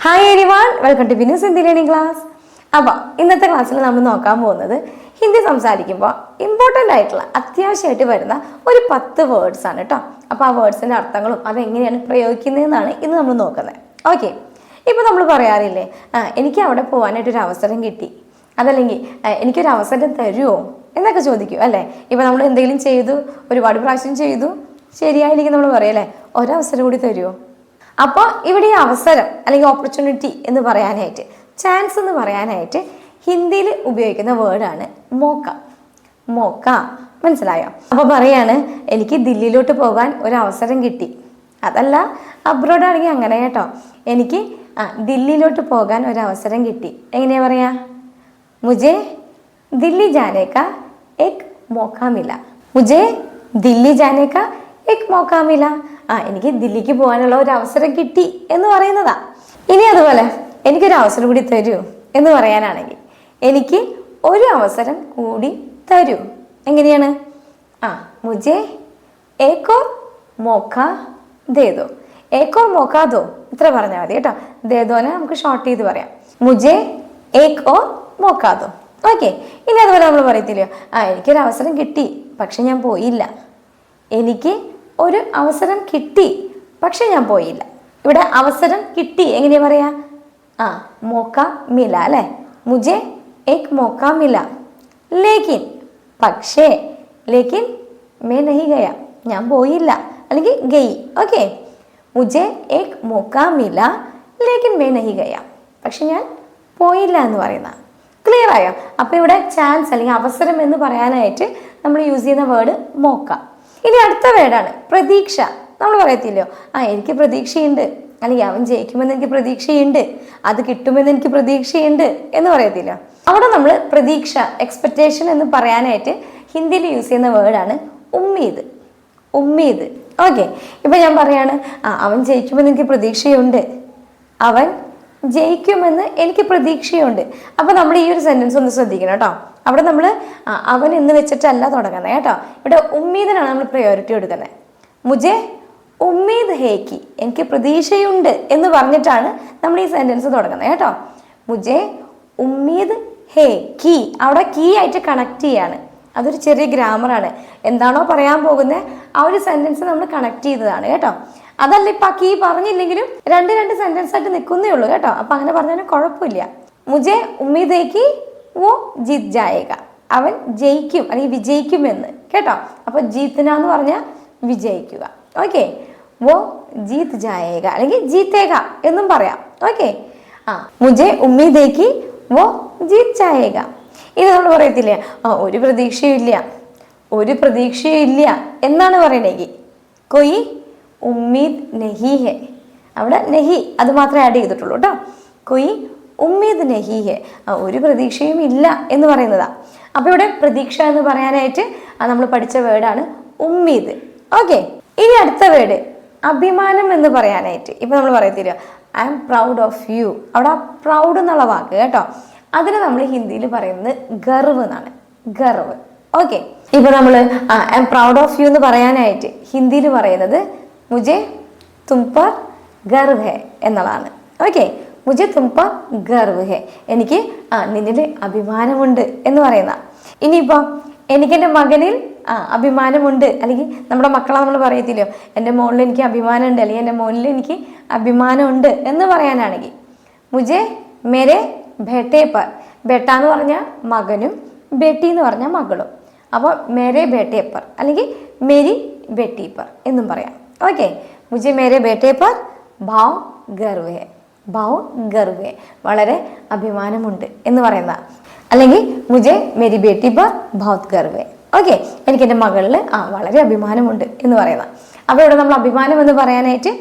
Hi everyone, welcome to Vinu's Hindi learning class. അപ്പോൾ ഇന്നത്തെ ക്ലാസ്സിൽ നമ്മൾ നോക്കാൻ പോകുന്നത് ഹിന്ദി സംസാരിക്കുമ്പോൾ ഇമ്പോർട്ടൻ്റ് ആയിട്ടുള്ള അത്യാവശ്യമായിട്ട് വരുന്ന ഒരു 10 വേർഡ്സ് ആണ് കേട്ടോ. അപ്പോൾ ആ വേർഡ്സിൻ്റെ അർത്ഥങ്ങളും അതെങ്ങനെയാണ് പ്രയോഗിക്കുന്നതെന്നാണ് ഇന്ന് നമ്മൾ നോക്കുന്നത്. ഓക്കെ, ഇപ്പോൾ നമ്മൾ പറയാറില്ലേ, എനിക്ക് അവിടെ പോകാനായിട്ടൊരു അവസരം കിട്ടി, അതല്ലെങ്കിൽ എനിക്കൊരു അവസരം തരുമോ എന്നൊക്കെ ചോദിക്കും അല്ലേ. ഇപ്പോൾ നമ്മൾ എന്തെങ്കിലും ചെയ്തു, ഒരുപാട് പ്രാവശ്യം ചെയ്തു, ശരിയായില്ലെങ്കിൽ നമ്മൾ പറയല്ലേ, ഒരവസരം കൂടി തരുമോ. അപ്പോൾ ഇവിടെ ഈ അവസരം അല്ലെങ്കിൽ ഓപ്പർച്യൂണിറ്റി എന്ന് പറയാനായിട്ട്, ചാൻസ് എന്ന് പറയാനായിട്ട് ഹിന്ദിയിൽ ഉപയോഗിക്കുന്ന വേർഡാണ് മോക്ക. മോക്ക മനസ്സിലായോ? അപ്പോൾ പറയാണ്, എനിക്ക് ദില്ലിയിലോട്ട് പോകാൻ ഒരു അവസരം കിട്ടി. അതല്ല, അബ്രോഡ് ആണെങ്കിൽ അങ്ങനെ കേട്ടോ. എനിക്ക് ദില്ലിയിലോട്ട് പോകാൻ ഒരു അവസരം കിട്ടി. എങ്ങനെയാ പറയാ? മുझे ദില്ലി ജാനെ കാ എക് മോക്ക മില. മുझे ദില്ലി ജാനെ കാ എക് മോക്ക മില. എനിക്ക് ദില്ലിക്ക് പോകാനുള്ള ഒരു അവസരം കിട്ടി എന്ന് പറയുന്നതാ. ഇനി അതുപോലെ എനിക്കൊരു അവസരം കൂടി തരൂ എന്ന് പറയാനാണെങ്കിൽ, എനിക്ക് ഒരു അവസരം കൂടി തരൂ. എങ്ങനെയാണ്? മുझे एक और मौका दे दो. एक और मौका दो ഇത്ര പറഞ്ഞാൽ മതി കേട്ടോ. ദേദോനെ നമുക്ക് ഷോർട്ട് ചെയ്ത് പറയാം. മുझे एक और मौका दो. ഓക്കെ, ഇനി അതുപോലെ നമ്മൾ പറയത്തില്ലയോ, എനിക്കൊരു അവസരം കിട്ടി പക്ഷെ ഞാൻ പോയില്ല. എനിക്ക് ഒരു അവസരം കിട്ടി പക്ഷെ ഞാൻ പോയില്ല. ഇവിടെ അവസരം കിട്ടി എങ്ങനെയാ പറയാ? മോക്ക മില അല്ലേ. മുझे एक मौका मिला लेकिन പക്ഷേ, ലേക്കിൻ മേ നഹി ഗയ, ഞാൻ പോയില്ല അല്ലെങ്കിൽ ഗയി. ഓക്കെ, മുझे एक मौका मिला लेकिन मैं नहीं गया, പക്ഷെ ഞാൻ പോയില്ല എന്ന് പറയുന്ന. ക്ലിയർ ആയോ? അപ്പോൾ ഇവിടെ ചാൻസ് അല്ലെങ്കിൽ അവസരം എന്ന് പറയാനായിട്ട് നമ്മൾ യൂസ് ചെയ്യുന്ന വേർഡ് മോക്ക. ഇനി അടുത്ത വേർഡാണ് പ്രതീക്ഷ. നമ്മൾ പറയത്തില്ലോ, എനിക്ക് പ്രതീക്ഷയുണ്ട്, അല്ലെങ്കിൽ അവൻ ജയിക്കുമെന്ന് എനിക്ക് പ്രതീക്ഷയുണ്ട്, അത് കിട്ടുമെന്ന് എനിക്ക് പ്രതീക്ഷയുണ്ട് എന്ന് പറയത്തില്ല. അവിടെ നമ്മൾ പ്രതീക്ഷ, എക്സ്പെക്റ്റേഷൻ എന്ന് പറയാനായിട്ട് ഹിന്ദിയിൽ യൂസ് ചെയ്യുന്ന വേർഡാണ് ഉമ്മീദ്. ഉമ്മീദ്. ഓക്കെ, ഇപ്പം ഞാൻ പറയാണ്, അവൻ ജയിക്കുമെന്ന് എനിക്ക് പ്രതീക്ഷയുണ്ട്, അവൻ ജയിക്കുമെന്ന് എനിക്ക് പ്രതീക്ഷയുണ്ട്. അപ്പം നമ്മൾ ഈ ഒരു സെൻറ്റൻസ് ഒന്ന് ശ്രദ്ധിക്കണം കേട്ടോ. അവിടെ നമ്മൾ അവൻ എന്ന് വെച്ചിട്ടല്ല തുടങ്ങുന്നത് കേട്ടോ. ഇവിടെ ഉമ്മീദിനാണ് നമ്മൾ പ്രയോറിറ്റി കൊടുക്കുന്നത്. മുझे ഉമ്മീദ് ഹേ കി, എനിക്ക് പ്രതീക്ഷയുണ്ട് എന്ന് പറഞ്ഞിട്ടാണ് നമ്മൾ ഈ സെൻറ്റൻസ് തുടങ്ങുന്നത് കേട്ടോ. മുझे ഉമ്മീദ് ഹേ കി, അവിടെ കീ ആയിട്ട് കണക്ട് ചെയ്യാണ്. അതൊരു ചെറിയ ഗ്രാമറാണ്. എന്താണോ പറയാൻ പോകുന്നത് ആ ഒരു സെൻറ്റൻസ് നമ്മൾ കണക്ട് ചെയ്തതാണ് കേട്ടോ. അതല്ല ഇപ്പം ആ കീ പറഞ്ഞില്ലെങ്കിലും രണ്ട് സെൻറ്റൻസ് ആയിട്ട് നിൽക്കുന്നേ ഉള്ളൂ കേട്ടോ. അപ്പം അങ്ങനെ പറഞ്ഞാലും കുഴപ്പമില്ല. മുझे ഉമ്മീദ് ഹേ കി വോ ജീത് ജായേഗ, അവൻ ജയിക്കും അല്ലെങ്കിൽ വിജയിക്കുമെന്ന് കേട്ടോ. അപ്പോൾ ജീത്തിന എന്ന് പറഞ്ഞാൽ വിജയിക്കുക. ഓക്കെ, വോ ജീത് ജായേഗ അല്ലെങ്കിൽ ജീത്തേഗ എന്നും പറയാം. ഓക്കെ, മുझे ഉമ്മീദ് ഹേ കി വോ ജീത് ജായേഗ. ഇത് നമ്മൾ പറയത്തില്ലേ, ഒരു പ്രതീക്ഷയും ഇല്ല എന്നാണ് പറയണെങ്കിൽ, കൊയ് ഉമ്മീദ് നഹി ഹെ. അവിടെ നഹി അത് മാത്രമേ ആഡ് ചെയ്തിട്ടുള്ളൂ കേട്ടോ. കൊയ് ഉമ്മീദ് നഹി ഹെ, ഒരു പ്രതീക്ഷയും ഇല്ല എന്ന് പറയുന്നതാ. അപ്പോൾ ഇവിടെ പ്രതീക്ഷ എന്ന് പറയാനായിട്ട് നമ്മൾ പഠിച്ച വേർഡാണ് ഉമ്മീദ്. ഓക്കെ, ഇനി അടുത്ത വേർഡ് അഭിമാനം എന്ന് പറയാനായിട്ട്. ഇപ്പം നമ്മൾ പറയത്തില്ല, I am proud of you. അവിടെ പ്രൗഡ് എന്നുള്ള വാക്ക് കേട്ടോ, അതിന് നമ്മൾ ഹിന്ദിയിൽ പറയുന്നത് ഗർവ് എന്നാണ്. ഗർവ്. ഓക്കെ, ഇപ്പൊ നമ്മൾ I am proud of you എന്ന് പറയാനായിട്ട് ഹിന്ദിയിൽ പറയുന്നത് മുझे തും പർ ഗർവ് ഹെ എന്നുള്ളതാണ്. ഓക്കെ, മുझे തും പർ ഗർവ് ഹെ, എനിക്ക് നിന്നിൽ അഭിമാനമുണ്ട് എന്ന് പറയുന്ന. ഇനിയിപ്പോ എനിക്ക് എൻ്റെ മകനിൽ അഭിമാനമുണ്ട്, അല്ലെങ്കിൽ നമ്മുടെ മക്കളെ നമ്മൾ പറയത്തില്ലോ, എൻ്റെ മോളിൽ എനിക്ക് അഭിമാനമുണ്ട്, അല്ലെങ്കിൽ എൻ്റെ മോനിൽ എനിക്ക് അഭിമാനമുണ്ട് എന്ന് പറയാനാണെങ്കിൽ മുझे മേരെ ബേട്ടേ പർ. ബേട്ട എന്ന് പറഞ്ഞാൽ മകനും ബേട്ടി എന്ന് പറഞ്ഞാൽ മകളും. അപ്പോൾ മേരെ ബേട്ടേ പർ അല്ലെങ്കിൽ മേരി ബേട്ടി പർ എന്നും പറയാം. ഓക്കെ, മുझे മേരെ ബേട്ടേ പർ ഭാവ് ഗർവ് ഹെ. ഭാവ് ഗർവ് ഹെ, വളരെ അഭിമാനമുണ്ട് എന്ന് പറയുന്ന. അല്ലെങ്കിൽ മുझे മേരി ബേട്ടി പർ ഭാവ് ഗർവ് ഹെ. ഓക്കെ, എനിക്ക് എൻ്റെ മകളിൽ വളരെ അഭിമാനമുണ്ട് എന്ന് പറയുന്ന. അപ്പോൾ ഇവിടെ നമ്മൾ അഭിമാനം എന്ന് പറയാനായിട്ട്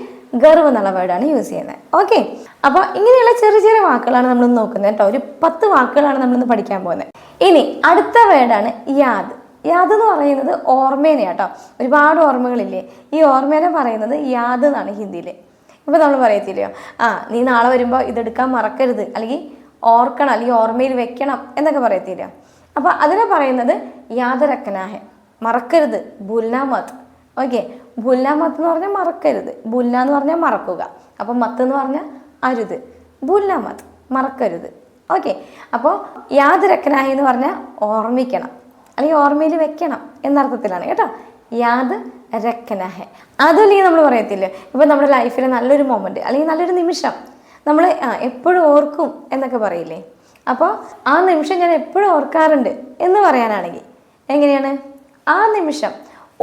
ഗർവ് എന്നുള്ള വേർഡാണ് യൂസ് ചെയ്യുന്നത്. ഓക്കെ, അപ്പോൾ ഇങ്ങനെയുള്ള ചെറിയ ചെറിയ വാക്കുകളാണ് നമ്മൾ നോക്കുന്നത് കേട്ടോ. ഒരു 10 വാക്കുകളാണ് നമ്മളിന്ന് പഠിക്കാൻ പോകുന്നത്. ഇനി അടുത്ത വേർഡാണ് യാദ്. യാദ് എന്ന് പറയുന്നത് ഓർമ്മേനെ കേട്ടോ. ഒരുപാട് ഓർമ്മകളില്ലേ, ഈ ഓർമ്മേനെ പറയുന്നത് യാദ് എന്നാണ് ഹിന്ദിയിൽ. ഇപ്പോൾ നമ്മൾ പറയത്തില്ലയോ, നീ നാളെ വരുമ്പോൾ ഇതെടുക്കാൻ മറക്കരുത്, അല്ലെങ്കിൽ ഓർക്കണം, അല്ലെങ്കിൽ ഓർമ്മയിൽ വെക്കണം എന്നൊക്കെ പറയത്തില്ലയോ. അപ്പോൾ അതിനെ പറയുന്നത് യാദ് രഖനാ ഹെ, മറക്കരുത്, ഭൂൽനാ മത്. ഓക്കെ, ഭൂൽനാ മത്ത് എന്ന് പറഞ്ഞാൽ മറക്കരുത്, ഭൂൽന എന്ന് പറഞ്ഞാൽ മറക്കുക, അപ്പം മത്ത് എന്ന് പറഞ്ഞാൽ അരുത്. ഭൂൽനാ മത്, മറക്കരുത്. ഓക്കെ, അപ്പോൾ യാദ് രഖ്നാ എന്ന് പറഞ്ഞാൽ ഓർമ്മിക്കണം അല്ലെങ്കിൽ ഓർമ്മയിൽ വെക്കണം എന്നർത്ഥത്തിലാണ് കേട്ടോ. യാദ് രഖ്നാ ഹെ. അതല്ലെങ്കിൽ നമ്മൾ പറയത്തില്ലേ, ഇപ്പോൾ നമ്മുടെ ലൈഫിലെ നല്ലൊരു മൊമെൻറ്റ് അല്ലെങ്കിൽ നല്ലൊരു നിമിഷം നമ്മൾ എപ്പോഴും ഓർക്കും എന്നൊക്കെ പറയില്ലേ. അപ്പോൾ ആ നിമിഷം ഞാൻ എപ്പോഴും ഓർക്കാറുണ്ട് എന്ന് പറയാനാണെങ്കിൽ എങ്ങനെയാണ്? ആ നിമിഷം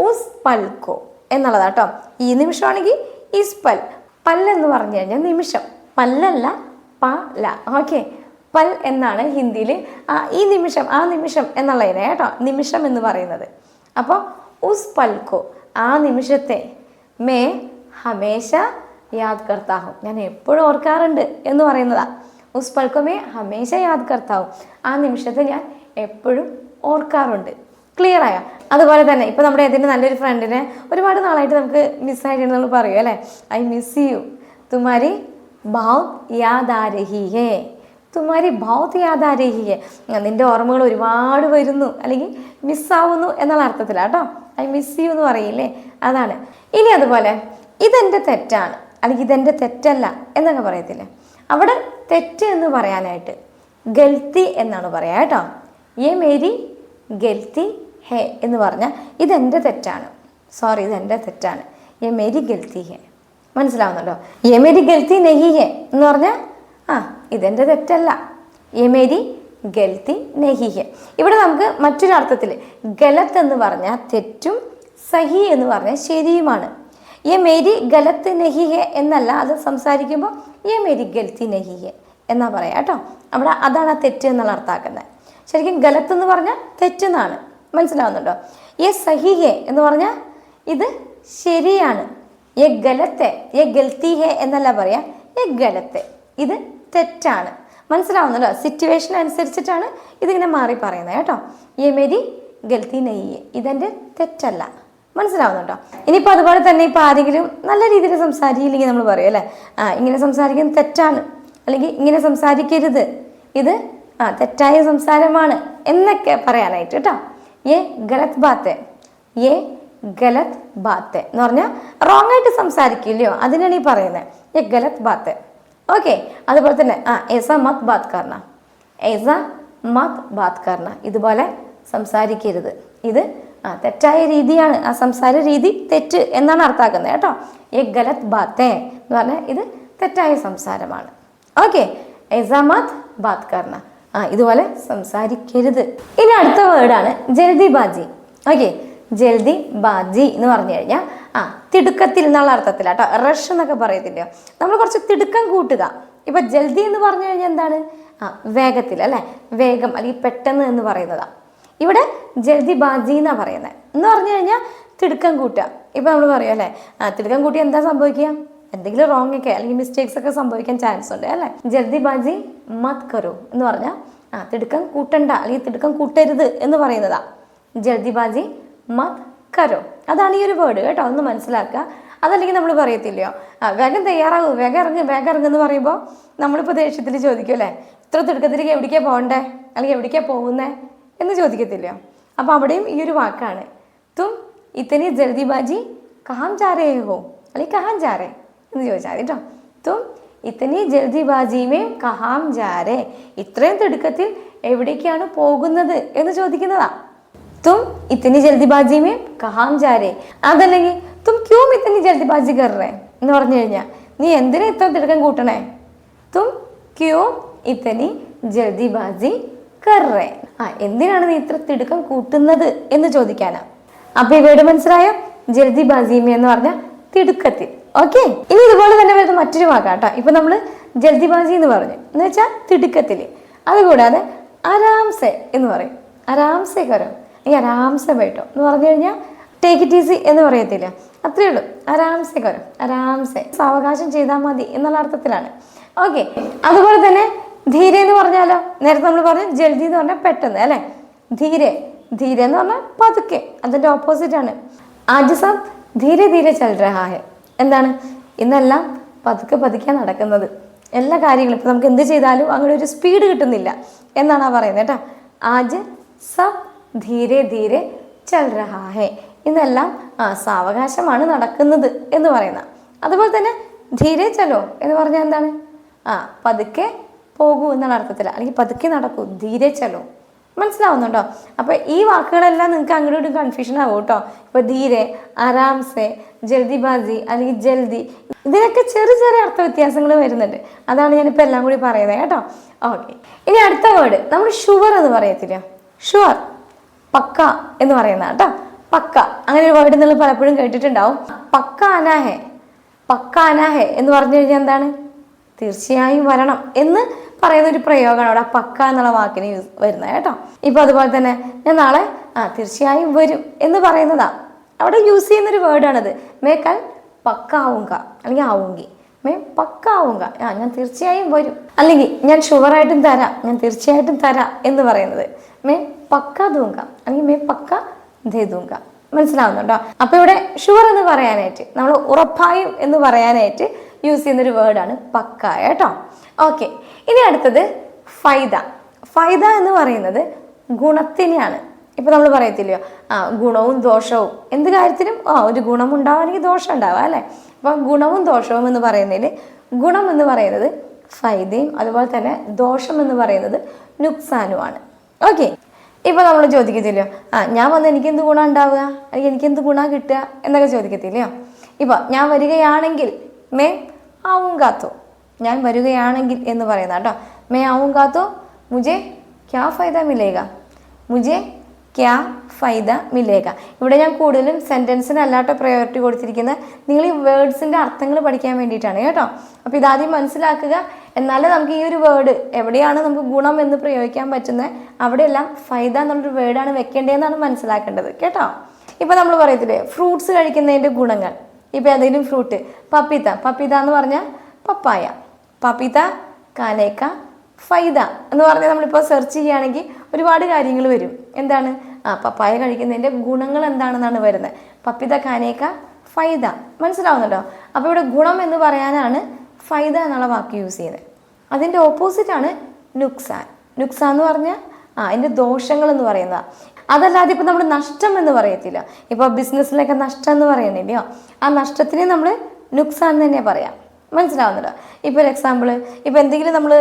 ഉസ് പൽക്കോ എന്നുള്ളതാട്ടോ. ഈ നിമിഷമാണെങ്കിൽ ഇസ് പൽ. പൽ എന്ന് പറഞ്ഞു കഴിഞ്ഞാൽ നിമിഷം, പല്ലല്ല പല. ഓക്കെ, പൽ എന്നാണ് ഹിന്ദിയിൽ ഈ നിമിഷം, ആ നിമിഷം എന്നുള്ളതിനെ കേട്ടോ നിമിഷം എന്ന് പറയുന്നത്. അപ്പോൾ ഉസ് പൽക്കോ, ആ നിമിഷത്തെ, മേ ഹമേശ യാദ് കർത്താഹും, ഞാൻ എപ്പോഴും ഓർക്കാറുണ്ട് എന്ന് പറയുന്നതാ. ഉസ് പൽക്കോ മേ ഹമേശ യാദ് കർത്താഹും, ആ നിമിഷത്തെ ഞാൻ എപ്പോഴും ഓർക്കാറുണ്ട്. ക്ലിയർ ആയോ? അതുപോലെ തന്നെ ഇപ്പോൾ നമ്മുടെ ഏതെങ്കിലും നല്ലൊരു ഫ്രണ്ടിനെ ഒരുപാട് നാളായിട്ട് നമുക്ക് മിസ്സായിട്ട് നമ്മൾ പറയും അല്ലേ, ഐ മിസ് യു, തുമാരി ബഹുത് യാദ് ആ രഹി ഹേ, തുമാരി ബഹുത് യാദ് ആ രഹി ഹേ, നിൻ്റെ ഓർമ്മകൾ ഒരുപാട് വരുന്നു അല്ലെങ്കിൽ മിസ്സാവുന്നു എന്നുള്ള അർത്ഥത്തിലാണ് കേട്ടോ. ഐ മിസ് യു എന്ന് പറയില്ലേ, അതാണ്. ഇനി അതുപോലെ ഇതെൻ്റെ തെറ്റാണ് അല്ലെങ്കിൽ ഇതെൻ്റെ തെറ്റല്ല എന്നൊക്കെ പറയത്തില്ലേ, അവിടെ തെറ്റ് എന്ന് പറയാനായിട്ട് ഗൽത്തി എന്നാണ് പറയാ കേട്ടോ. യേ മേരി ഗൽത്തി ഹേ എന്ന് പറഞ്ഞാൽ ഇതെൻ്റെ തെറ്റാണ്, സോറി ഇതെൻ്റെ തെറ്റാണ്. യേ മേരി ഗൽത്തി ഹേ, മനസ്സിലാവുന്നുണ്ടോ? യേ മേരി ഗൽത്തി നെഹി ഹേ എന്ന് പറഞ്ഞാൽ ഇതെൻ്റെ തെറ്റല്ല. യേ മേരി ഗൽത്തി നെഹി ഹേ. ഇവിടെ നമുക്ക് മറ്റൊരു അർത്ഥത്തിൽ ഗലത്ത് എന്ന് പറഞ്ഞാൽ തെറ്റും, സഹി എന്ന് പറഞ്ഞാൽ ശരിയുമാണ്. യേ മേരി ഗലത്ത് നെഹി ഹേ എന്നല്ല, അത് സംസാരിക്കുമ്പോൾ യേ മേരി ഗൽത്തി നെഹി ഹേ എന്നാ പറയാം കേട്ടോ. അവിടെ അതാണ് ആ തെറ്റ് എന്നുള്ള അർത്ഥമാക്കുന്നത്. ശരിക്കും ഗലത്ത് എന്ന് പറഞ്ഞാൽ തെറ്റെന്നാണ്, മനസ്സിലാവുന്നുണ്ടോ? യേ സഹി ഹേ എന്ന് പറഞ്ഞാൽ ഇത് ശരിയാണ്. യേ ഗലത്തെ, യേ ഗൽത്തി ഹേ എന്നല്ല പറയാ, യേ ഗലത്തെ, ഇത് തെറ്റാണ്. മനസ്സിലാവുന്നുണ്ടോ? സിറ്റുവേഷൻ അനുസരിച്ചിട്ടാണ് ഇതിങ്ങനെ മാറി പറയുന്നത് കേട്ടോ. യേ മേരി ഗൽത്തി നെഹി ഹേ, ഇതെൻ്റെ തെറ്റല്ല. മനസ്സിലാവുന്നുണ്ടോ? ഇനിയിപ്പോൾ അതുപോലെ തന്നെ ഇപ്പോൾ ആരെങ്കിലും നല്ല രീതിയിൽ സംസാരിക്കില്ലെങ്കിൽ നമ്മൾ പറയും അല്ലേ, ഇങ്ങനെ സംസാരിക്കുന്നത് തെറ്റാണ് അല്ലെങ്കിൽ ഇങ്ങനെ സംസാരിക്കരുത്, ഇത് തെറ്റായ സംസാരമാണ് എന്നൊക്കെ പറയാനായിട്ട് കേട്ടോ. യേ ഗലത് ബാത്ത്, യേ ഗലത് ബാത്ത് എന്ന് പറഞ്ഞാൽ റോങ് ആയിട്ട് സംസാരിക്കില്ലയോ, അതിനാണ് ഈ പറയുന്നത് യേ ഗലത് ബാത്ത്. ഓക്കെ, അതുപോലെ തന്നെ ഏസ മത് ബാത് കർണ, ഏസ മത് ബാത് കർണ, ഇതുപോലെ സംസാരിക്കരുത്, ഇത് തെറ്റായ രീതിയാണ്, ആ സംസാര രീതി തെറ്റ് എന്നാണ് അർത്ഥാക്കുന്നത് കേട്ടോ. യേ ഗലത് ബാത്തേ എന്ന് പറഞ്ഞാൽ ഇത് തെറ്റായ സംസാരമാണ്. ഓക്കെ, ഏസ മത് ബാത് കർണ, ഇതുപോലെ സംസാരിക്കരുത്. ഇനി അടുത്ത വേർഡാണ് ജൽദി ബാജി. ഓക്കെ, ജൽദി ബാജി എന്ന് പറഞ്ഞു കഴിഞ്ഞാൽ തിടുക്കത്തിൽ എന്നുള്ള അർത്ഥത്തിലാട്ടോ. റഷ് എന്നൊക്കെ പറയത്തില്ലയോ, നമ്മൾ കുറച്ച് തിടുക്കം കൂട്ടുക. ഇപ്പൊ ജൽദി എന്ന് പറഞ്ഞു കഴിഞ്ഞാൽ എന്താണ്? വേഗത്തിൽ അല്ലെ, വേഗം അല്ലെങ്കിൽ പെട്ടെന്ന് എന്ന് പറയുന്നതാ. ഇവിടെ ജൽദി ബാജി എന്നാ പറയുന്നത്. എന്ന് പറഞ്ഞു കഴിഞ്ഞാൽ തിടുക്കം കൂട്ടുക. ഇപ്പൊ നമ്മൾ പറയും അല്ലേ, തിടുക്കം കൂട്ടി എന്താ സംഭവിക്കുക? എന്തെങ്കിലും റോങ് ഒക്കെ അല്ലെങ്കിൽ മിസ്റ്റേക്സ് ഒക്കെ സംഭവിക്കാൻ ചാൻസ് ഉണ്ട് അല്ലേ. ജൽദി ബാജി മത് കരോ എന്ന് പറഞ്ഞാൽ തിടുക്കം കൂട്ടണ്ട അല്ലെങ്കിൽ തിടുക്കം കൂട്ടരുത് എന്ന് പറയുന്നതാ. ജൽദി ബാജി മത് കരോ, അതാണ് ഈ ഒരു വേർഡ് കേട്ടോ, ഒന്ന് മനസ്സിലാക്കുക. അതല്ലെങ്കിൽ നമ്മൾ പറയത്തില്ലയോ, വേഗം തയ്യാറാകും, വേഗം ഇറങ്ങ്, വേഗം ഇറങ്ങുമെന്ന് പറയുമ്പോൾ നമ്മളിപ്പോൾ ദേഷ്യത്തിൽ ചോദിക്കും അല്ലേ, ഇത്ര തിടുക്കത്തിലേക്ക് എവിടേക്കാണ് പോകണ്ടേ അല്ലെങ്കിൽ എവിടേക്കാണ് പോകുന്നേ എന്ന് ചോദിക്കത്തില്ലയോ. അപ്പോൾ അവിടെയും ഈ ഒരു വാക്കാണ്, തും ഇത്തനി ജൽദി ബാജി കഹാം ജാ രഹേ ഹോ അല്ലെങ്കിൽ കഹാം ജാ രഹേ എന്ന് ചോദിച്ചാൽ മതി കേട്ടോ. തും ഇത്തനി ജൽദി ബാജിമേ കഹാം ജാ രഹേ, ഇത്രയും തിടുക്കത്തിൽ എവിടേക്കാണ് പോകുന്നത് എന്ന് ചോദിക്കുന്നതാ. തും ഇത്തനി ജൽദിബാജി മേ കഹാം ജാ രഹേ, അതല്ലെങ്കിൽ തും ക്യോം ഇത്തനി ജൽദിബാജി കർ രഹേ എന്ന് പറഞ്ഞു കഴിഞ്ഞാൽ നീ എന്തിനാ ഇത്ര തിടുക്കം കൂട്ടണേ? തും ക്യോം ഇത്തനി ജൽദിബാജി കർ രഹേ, എന്തിനാണ് നീ ഇത്ര തിടുക്കം കൂട്ടുന്നത് എന്ന് ചോദിക്കാനാ. അപ്പൊ ഈ വേർഡ് മനസ്സിലായോ? ജൽദിബാജി മേ എന്ന് പറഞ്ഞാൽ തിടുക്കത്തിൽ. ഓക്കെ, ഇനി ഇതുപോലെ തന്നെ വരുന്ന മറ്റൊരു വാക്കാട്ടോ. ഇപ്പൊ നമ്മള് ജൽദിബാജി എന്ന് പറഞ്ഞു എന്ന് വെച്ചാൽ തിടുക്കത്തിൽ. അതുകൂടാതെ ആരാംസെ എന്ന് പറയും, ആരാംസെ കരോ ഈ ആരാംസെ ബൈട്ടോ എന്ന് പറഞ്ഞു കഴിഞ്ഞാൽ ടേക്ക് ഇറ്റ് ഈസി എന്ന് പറയത്തില്ല, അത്രയേ ഉള്ളൂ. ആരാംസെ കരോ, ആരാംസെ, സാവകാശം ചെയ്താൽ മതി എന്നുള്ള അർത്ഥത്തിലാണ്. ഓക്കെ, അതുപോലെ തന്നെ ധീരെ എന്ന് പറഞ്ഞാലോ, നേരത്തെ നമ്മൾ പറഞ്ഞു ജൽദി എന്ന് പറഞ്ഞാൽ പെട്ടെന്ന് അല്ലെ. ധീരെ, ധീരെ എന്ന് പറഞ്ഞാൽ പതുക്കെ, അതിന്റെ ഓപ്പോസിറ്റ് ആണ്. ആജ് സബ് ധീരെ ധീരെ ചൽ രഹാ ഹെ, എന്താണ് ഇന്നെല്ലാം പതുക്കെ പതുക്കെ നടക്കുന്നത്, എല്ലാ കാര്യങ്ങളും ഇപ്പൊ നമുക്ക് എന്ത് ചെയ്താലും അങ്ങനെ ഒരു സ്പീഡ് കിട്ടുന്നില്ല എന്നാണ് പറയുന്നത് കേട്ടോ. ആജ് സബ് ധീരെ ധീരെ ചൽ രഹാ ഹെ, ഇന്നെല്ലാം സാവകാശമാണ് നടക്കുന്നത് എന്ന് പറയുന്ന. അതുപോലെ തന്നെ ധീരെ ചലോ എന്ന് പറഞ്ഞാൽ എന്താണ്? പതുക്കെ പോകൂ എന്നുള്ള അർത്ഥത്തിൽ, അല്ലെങ്കിൽ പതുക്കെ നടക്കൂ, ധീരെ ചലോ. മനസ്സിലാവുന്നുണ്ടോ? അപ്പൊ ഈ വാക്കുകളെല്ലാം നിങ്ങൾക്ക് അങ്ങോട്ടും ഇങ്ങോട്ടും കൺഫ്യൂഷൻ ആവും കേട്ടോ. ഇപ്പൊ ധീരെ, ആരാംസെ, ജൽദിബാസി അല്ലെങ്കിൽ ജൽദി, ഇതിനൊക്കെ ചെറിയ ചെറിയ അർത്ഥ വ്യത്യാസങ്ങൾ വരുന്നുണ്ട്. അതാണ് ഞാനിപ്പോൾ എല്ലാം കൂടി പറയുന്നത് കേട്ടോ. ഓക്കെ, ഇനി അടുത്ത വേർഡ് നമ്മൾ ഷുവർ എന്ന് പറയത്തില്ല. ഷുവർ, പക്ക എന്ന് പറയുന്ന കേട്ടോ. പക്ക അങ്ങനെ ഒരു വേർഡ് നിങ്ങൾ പലപ്പോഴും കേട്ടിട്ടുണ്ടാവും. പക്ക അനാഹെ, പക്ക അനാഹെ എന്ന് പറഞ്ഞു കഴിഞ്ഞാൽ എന്താണ്? തീർച്ചയായും വരണം എന്ന് പറയുന്ന ഒരു പ്രയോഗമാണ് അവിടെ പക്ക എന്നുള്ള വാക്കിന് വരുന്നത് കേട്ടോ. ഇപ്പൊ അതുപോലെ തന്നെ ഞാൻ നാളെ തീർച്ചയായും വരും എന്ന് പറയുന്നതാ അവിടെ യൂസ് ചെയ്യുന്ന ഒരു വേർഡാണിത്. മേ കൽ പക്ക ആവുക അല്ലെങ്കിൽ ആവുങ്കി, മേ പക്ക ആവുക, ഞാൻ തീർച്ചയായും വരും. അല്ലെങ്കിൽ ഞാൻ ഷുവറായിട്ടും തരാം, ഞാൻ തീർച്ചയായിട്ടും തരാം എന്ന് പറയുന്നത് മേ പക്ക ദൂങ്ക അല്ലെങ്കിൽ മേ പക്ക ദേ ദൂങ്ക. മനസ്സിലാവുന്നുണ്ടോ? അപ്പൊ ഇവിടെ ഷുവർ എന്ന് പറയാനായിട്ട്, നമ്മൾ ഉറപ്പായും എന്ന് പറയാനായിട്ട് യൂസ് ചെയ്യുന്നൊരു വേർഡാണ് പക്ക കേട്ടോ. ഓക്കെ, ഇനി അടുത്തത് ഫൈദ. ഫൈദ എന്ന് പറയുന്നത് ഗുണത്തിനെയാണ്. ഇപ്പൊ നമ്മൾ പറയത്തില്ലയോ ഗുണവും ദോഷവും, എന്ത് കാര്യത്തിനും ഒരു ഗുണം ഉണ്ടാവും അല്ലെങ്കിൽ ദോഷം ഉണ്ടാവുക അല്ലെ. അപ്പൊ ഗുണവും ദോഷവും എന്ന് പറയുന്നതിൽ ഗുണം എന്ന് പറയുന്നത് ഫൈദയും അതുപോലെ തന്നെ ദോഷം എന്ന് പറയുന്നത് നുക്സാനുമാണ്. ഓക്കെ, ഇപ്പൊ നമ്മൾ ചോദിക്കത്തില്ലയോ ഞാൻ വന്ന് എനിക്കെന്ത് ഗുണം ഉണ്ടാവുക അല്ലെങ്കിൽ എനിക്കെന്ത് ഗുണം കിട്ടുക എന്നൊക്കെ ചോദിക്കത്തില്ലയോ. ഇപ്പൊ ഞാൻ വരികയാണെങ്കിൽ മേ ആവുങ്കാത്തോ, ഞാൻ വരികയാണെങ്കിൽ എന്ന് പറയുന്ന കേട്ടോ. മേ ആവുങ്കാത്തോ മുझे क्या ഫൈദ മിലേഗ, മുझे क्या ഫൈദ മിലേഗ. ഇവിടെ ഞാൻ കൂടുതലും സെന്റൻസിനല്ലാട്ടോ പ്രയോറിറ്റി കൊടുത്തിരിക്കുന്നത്. നിങ്ങൾ ഈ വേർഡ്സിന്റെ അർത്ഥങ്ങൾ പഠിക്കാൻ വേണ്ടിയിട്ടാണ് കേട്ടോ. അപ്പൊ ഇതാദ്യം മനസ്സിലാക്കുക, എന്നാലേ നമുക്ക് ഈ ഒരു വേർഡ് എവിടെയാണ് നമുക്ക് ഗുണം എന്ന് പ്രയോഗിക്കാൻ പറ്റുന്നത് അവിടെയെല്ലാം ഫൈദ എന്നുള്ളൊരു വേർഡാണ് വെക്കേണ്ടതെന്നാണ് മനസ്സിലാക്കേണ്ടത് കേട്ടോ. ഇപ്പൊ നമ്മൾ പറയത്തില്ലേ ഫ്രൂട്ട്സ് കഴിക്കുന്നതിന്റെ ഗുണങ്ങൾ. ഇപ്പൊ ഏതെങ്കിലും ഫ്രൂട്ട്, പപ്പീത്ത, പപ്പീത്ത എന്ന് പറഞ്ഞാൽ പപ്പായ, പപ്പീത്ത കാനേക്ക ഫൈദ എന്ന് പറഞ്ഞാൽ നമ്മളിപ്പോൾ സെർച്ച് ചെയ്യുകയാണെങ്കിൽ ഒരുപാട് കാര്യങ്ങൾ വരും. എന്താണ് പപ്പായ കഴിക്കുന്നതിൻ്റെ ഗുണങ്ങൾ എന്താണെന്നാണ് വരുന്നത്. പപ്പിത കാനേക്ക ഫൈദ. മനസ്സിലാവുന്നുണ്ടോ? അപ്പോൾ ഇവിടെ ഗുണം എന്ന് പറയാനാണ് ഫൈദ എന്നുള്ള വാക്ക് യൂസ് ചെയ്യുന്നത്. അതിൻ്റെ ഓപ്പോസിറ്റാണ് നുക്സാൻ. നുക്സാൻ എന്ന് പറഞ്ഞാൽ അതിൻ്റെ ദോഷങ്ങൾ എന്ന് പറയുന്നത്. അതല്ലാതെ ഇപ്പം നമ്മൾ നഷ്ടം എന്ന് പറയത്തില്ല. ഇപ്പോൾ ബിസിനസ്സിലൊക്കെ നഷ്ടം എന്ന് പറയണില്ലയോ, ആ നഷ്ടത്തിനെ നമ്മൾ നുക്സാൻ തന്നെ പറയാം. മനസ്സിലാവുന്നുണ്ടോ? ഇപ്പോൾ ഒരു എക്സാമ്പിൾ, ഇപ്പോൾ എന്തെങ്കിലും നമ്മൾ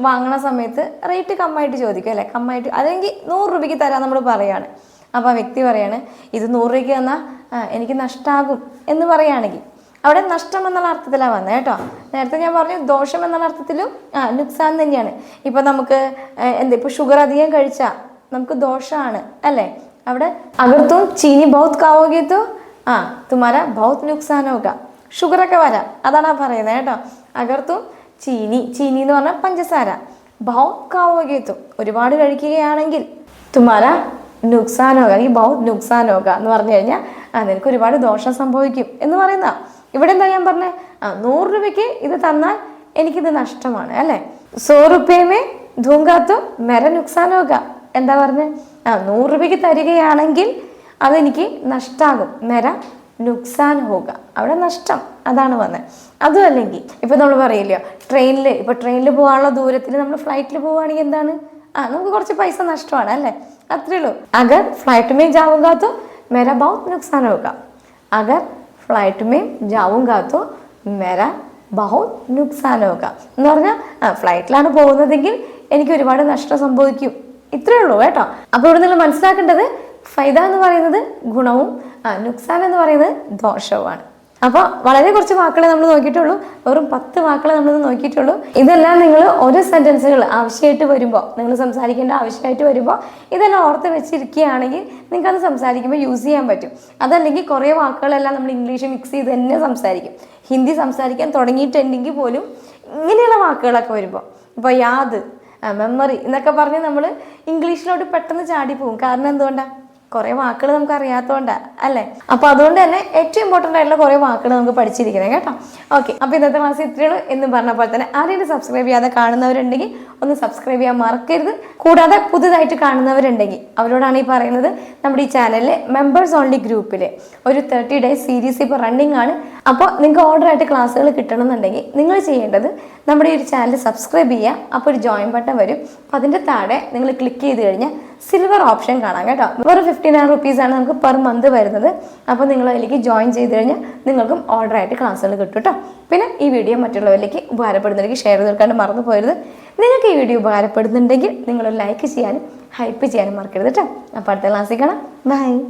വാങ്ങണ സമയത്ത് റേറ്റ് കമ്മായിട്ട് ചോദിക്കും അല്ലേ, കമ്മായിട്ട്, അല്ലെങ്കിൽ 100 രൂപയ്ക്ക് തരാൻ നമ്മൾ പറയാണ്. അപ്പോൾ ആ വ്യക്തി പറയാണ് ഇത് 100 രൂപയ്ക്ക് തന്നാൽ എനിക്ക് നഷ്ടമാകും എന്ന് പറയുകയാണെങ്കിൽ അവിടെ നഷ്ടം എന്നുള്ള അർത്ഥത്തിലാണ് വന്നത് കേട്ടോ. നേരത്തെ ഞാൻ പറഞ്ഞു ദോഷം എന്നുള്ള അർത്ഥത്തിലും നുക്സാൻ തന്നെയാണ്. ഇപ്പം നമുക്ക് ഇപ്പോൾ ഷുഗർ അധികം കഴിച്ചാൽ നമുക്ക് ദോഷമാണ് അല്ലേ. അവിടെ അഗർ തും ചീനി ബഹുത് കാവോഗെ തോ തുമാരാ ബഹുത് നുക്സാൻ ഹോഗാ. ഷുഗറൊക്കെ വരാം, അതാണ് പറയുന്നത് കേട്ടോ. അകർത്തും ചീനി, ചീനി എന്ന് പറഞ്ഞാൽ പഞ്ചസാര, ബഹുത് കാവോഗെ തോ ഒരുപാട് കഴിക്കുകയാണെങ്കിൽ തുമാര നുക്സാനോക ഈ ബഹുത് നുക്സാനോക എന്ന് പറഞ്ഞു കഴിഞ്ഞാൽ നിനക്ക് ഒരുപാട് ദോഷം സംഭവിക്കും എന്ന് പറയുന്ന. ഇവിടെ എന്താ ഞാൻ പറഞ്ഞത് 100 രൂപയ്ക്ക് ഇത് തന്നാൽ എനിക്കിത് നഷ്ടമാണ് അല്ലേ. 100 രൂപയമേ ധൂങ്കാത്തോ മെര നുക്സാനോക. എന്താ പറഞ്ഞത് 100 രൂപയ്ക്ക് തരികയാണെങ്കിൽ അതെനിക്ക് നഷ്ടാകും. മെര നുക്സാൻ ഹോക, അവിടെ നഷ്ടം അതാണ് വന്നത്. അതും അല്ലെങ്കിൽ ഇപ്പൊ നമ്മൾ പറയില്ലയോ ട്രെയിനിൽ പോകാനുള്ള ദൂരത്തിൽ നമ്മൾ ഫ്ലൈറ്റിൽ പോവുകയാണെങ്കിൽ എന്താണ് നമുക്ക് കുറച്ച് പൈസ നഷ്ടമാണ് അല്ലേ, അത്രേ ഉള്ളൂ. അഗർ ഫ്ലൈറ്റ് മേ ജാവുങ്കാ തോ മേരാ ബഹുത് നുക്സാൻ ഹോഗാ. അഗർ ഫ്ലൈറ്റ് മേ ജാവുങ്കാ തോ മേരാ ബഹുത് നുക്സാൻ ഹോഗാ എന്ന് പറഞ്ഞാൽ ഫ്ലൈറ്റിലാണ് പോകുന്നതെങ്കിൽ എനിക്ക് ഒരുപാട് നഷ്ടം സംഭവിക്കും. ഇത്രയേ ഉള്ളൂ കേട്ടോ. അപ്പോൾ ഇവിടെ നിങ്ങൾ മനസ്സിലാക്കേണ്ടത് ഫൈദ എന്ന് പറയുന്നത് ഗുണവും നുക്സാൻ എന്ന് പറയുന്നത് ദോഷവുമാണ്. അപ്പോൾ വളരെ കുറച്ച് വാക്കുകളെ നമ്മൾ നോക്കിയിട്ടുള്ളൂ, വെറും 10 വാക്കുകളെ നമ്മൾ നോക്കിയിട്ടുള്ളൂ. ഇതെല്ലാം നിങ്ങൾ ഓരോ സെന്റൻസുകൾ ആവശ്യമായിട്ട് വരുമ്പോൾ, നിങ്ങൾ സംസാരിക്കേണ്ട ആവശ്യമായിട്ട് വരുമ്പോൾ ഇതെല്ലാം ഓർത്ത് വെച്ചിരിക്കുകയാണെങ്കിൽ നിങ്ങൾക്ക് അത് സംസാരിക്കുമ്പോൾ യൂസ് ചെയ്യാൻ പറ്റും. അതല്ലെങ്കിൽ കുറേ വാക്കുകളെല്ലാം നമ്മൾ ഇംഗ്ലീഷ് മിക്സ് ചെയ്ത് തന്നെ സംസാരിക്കും. ഹിന്ദി സംസാരിക്കാൻ തുടങ്ങിയിട്ടുണ്ടെങ്കിൽ പോലും ഇങ്ങനെയുള്ള വാക്കുകളൊക്കെ വരുമ്പോൾ, ഇപ്പോൾ യാദ്, മെമ്മറി എന്നൊക്കെ പറഞ്ഞ് നമ്മൾ ഇംഗ്ലീഷിലോട്ട് പെട്ടെന്ന് ചാടിപ്പോവും. കാരണം എന്തുകൊണ്ടാണ്? കുറേ വാക്കുകൾ നമുക്ക് അറിയാത്തതുകൊണ്ടാണ് അല്ലേ. അപ്പോൾ അതുകൊണ്ട് തന്നെ ഏറ്റവും ഇമ്പോർട്ടൻ്റ് ആയിട്ടുള്ള കുറേ വാക്കുകൾ നമുക്ക് പഠിച്ചിരിക്കണം കേട്ടോ. ഓക്കെ, അപ്പോൾ ഇന്നത്തെ ക്ലാസ് ഇത്രയുള്ളൂ എന്ന് പറഞ്ഞ പോലെ തന്നെ ആരെങ്കിലും സബ്സ്ക്രൈബ് ചെയ്യാതെ കാണുന്നവരുണ്ടെങ്കിൽ ഒന്ന് സബ്സ്ക്രൈബ് ചെയ്യാൻ മറക്കരുത്. കൂടാതെ പുതുതായിട്ട് കാണുന്നവരുണ്ടെങ്കിൽ അവരോടാണ് ഈ പറയുന്നത്, നമ്മുടെ ഈ ചാനലിലെ മെമ്പേഴ്സ് ഓൺലി ഗ്രൂപ്പിൽ ഒരു 30 ഡേയ്സ് സീരീസ് ഇപ്പോൾ റണ്ണിങ് ആണ്. അപ്പോൾ നിങ്ങൾക്ക് ഓർഡറായിട്ട് ക്ലാസ്സുകൾ കിട്ടണമെന്നുണ്ടെങ്കിൽ നിങ്ങൾ ചെയ്യേണ്ടത് നമ്മുടെ ഈ ഒരു ചാനൽ സബ്സ്ക്രൈബ് ചെയ്യുക. അപ്പോൾ ഒരു ജോയിൻ ബട്ടൺ വരും, അപ്പോൾ അതിൻ്റെ താഴെ നിങ്ങൾ ക്ലിക്ക് ചെയ്ത് കഴിഞ്ഞാൽ സിൽവർ ഓപ്ഷൻ കാണാം കേട്ടോ. വെറും 59 റുപ്പീസാണ് നമുക്ക് പെർ മന്ത് വരുന്നത്. അപ്പോൾ നിങ്ങൾ അതിലേക്ക് ജോയിൻ ചെയ്ത് കഴിഞ്ഞാൽ നിങ്ങൾക്കും ഓർഡർ ആയിട്ട് ക്ലാസ്സുകൾ കിട്ടും കേട്ടോ. പിന്നെ ഈ വീഡിയോ മറ്റുള്ളവരിലേക്ക് ഉപകാരപ്പെടുന്നതിലേക്ക് ഷെയർ ചെയ്ത് കൊടുക്കാണ്ട് മറന്നു പോയത്. നിങ്ങൾക്ക് ഈ വീഡിയോ ഉപകാരപ്പെടുന്നുണ്ടെങ്കിൽ നിങ്ങൾ ലൈക്ക് ചെയ്യാനും ഹൈപ്പ് ചെയ്യാനും മറക്കരുത് കേട്ടോ. അപ്പോൾ അടുത്ത ക്ലാസ്സിൽ കാണാം. ബൈ.